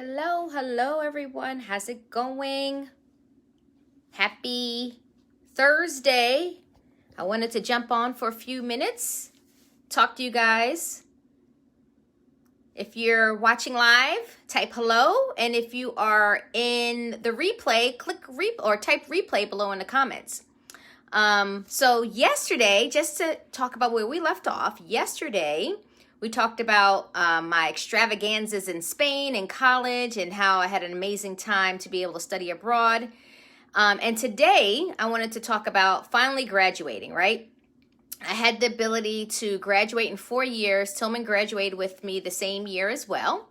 Hello everyone. How's it going? Happy Thursday. I wanted to jump on for a few minutes, talk to you guys. If you're watching live, type hello, and if you are in the replay, type replay below in the comments. So yesterday, just to talk about where we left off, yesterday we talked about my extravaganzas in Spain and college and how I had an amazing time to be able to study abroad. And today I wanted to talk about finally graduating, right? I had the ability to graduate in 4 years. Tillman graduated with me the same year as well.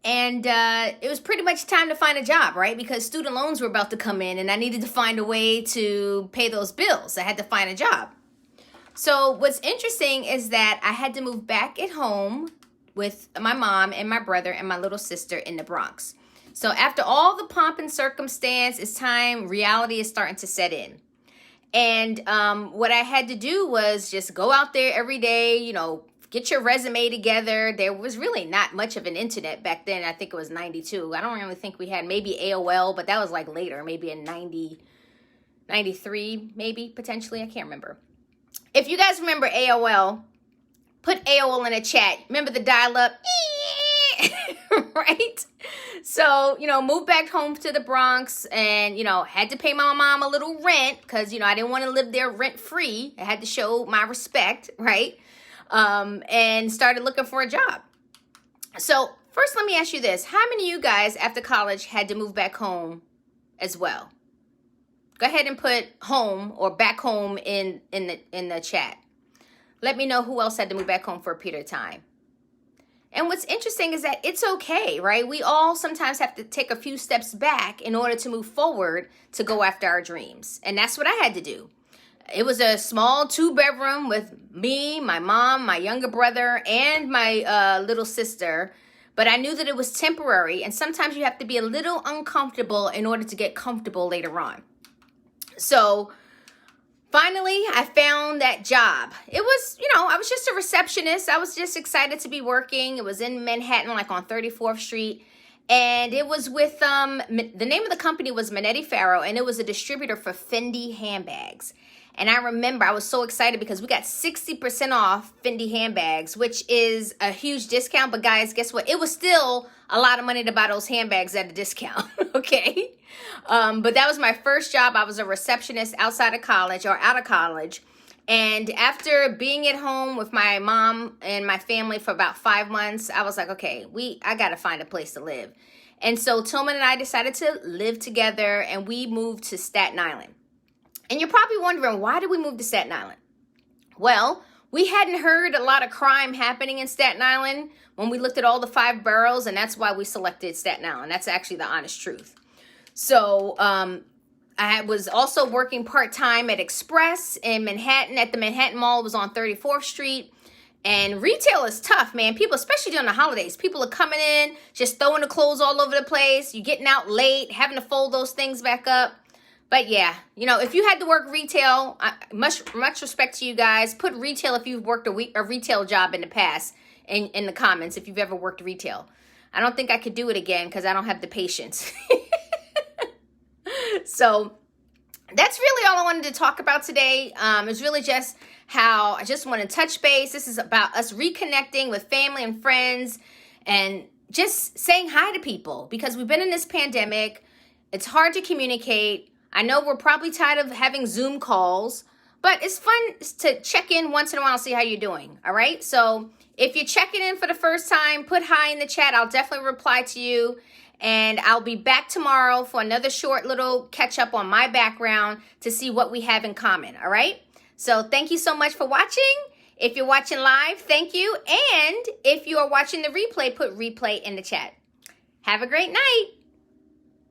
And it was pretty much time to find a job, right? Because student loans were about to come in and I needed to find a way to pay those bills. I had to find a job. So what's interesting is that I had to move back at home with my mom and my brother and my little sister in the Bronx. So after all the pomp and circumstance, it's time, reality is starting to set in. And what I had to do was just go out there every day, get your resume together. There was really not much of an internet back then. I think it was 92. I don't really think we had maybe AOL, but that was like later, maybe in 90, 93, maybe potentially. I can't remember. If you guys remember AOL, put AOL in the chat. Remember the dial-up? Right? So, moved back home to the Bronx and, had to pay my mom a little rent because, I didn't want to live there rent-free. I had to show my respect, right? And started looking for a job. So, first let me ask you this. How many of you guys after college had to move back home as well? Go ahead and put home or back home in the chat. Let me know who else had to move back home for a period of time. And what's interesting is that it's okay, right? We all sometimes have to take a few steps back in order to move forward to go after our dreams. And that's what I had to do. It was a small 2-bedroom with me, my mom, my younger brother, and my little sister. But I knew that it was temporary. And sometimes you have to be a little uncomfortable in order to get comfortable later on. So finally, I found that job. It was, I was just a receptionist. I was just excited to be working. It was in Manhattan, like on 34th Street. And it was with, the name of the company was Manetti Farrow, and it was a distributor for Fendi handbags. And I remember I was so excited because we got 60% off Fendi handbags, which is a huge discount. But guys, guess what? It was still a lot of money to buy those handbags at a discount, okay? But that was my first job. I was a receptionist outside of college or out of college. And after being at home with my mom and my family for about 5 months, I was like, okay, I got to find a place to live. And so Tillman and I decided to live together and we moved to Staten Island. And you're probably wondering, why did we move to Staten Island? Well, we hadn't heard a lot of crime happening in Staten Island when we looked at all the 5 boroughs, and that's why we selected Staten Island. That's actually the honest truth. So I was also working part-time at Express in Manhattan at the Manhattan Mall. It was on 34th Street. And retail is tough, man. People, especially during the holidays, people are coming in, just throwing the clothes all over the place. You're getting out late, having to fold those things back up. But yeah, if you had to work retail, much respect to you guys. Put retail if you've worked a retail job in the past in the comments if you've ever worked retail. I don't think I could do it again because I don't have the patience. So that's really all I wanted to talk about today. It's really just how I just want to touch base. This is about us reconnecting with family and friends and just saying hi to people because we've been in this pandemic. It's hard to communicate. I know we're probably tired of having Zoom calls, but it's fun to check in once in a while, see how you're doing, all right? So if you're checking in for the first time, put hi in the chat. I'll definitely reply to you, and I'll be back tomorrow for another short little catch-up on my background to see what we have in common, all right? So thank you so much for watching. If you're watching live, thank you, and if you are watching the replay, put replay in the chat. Have a great night.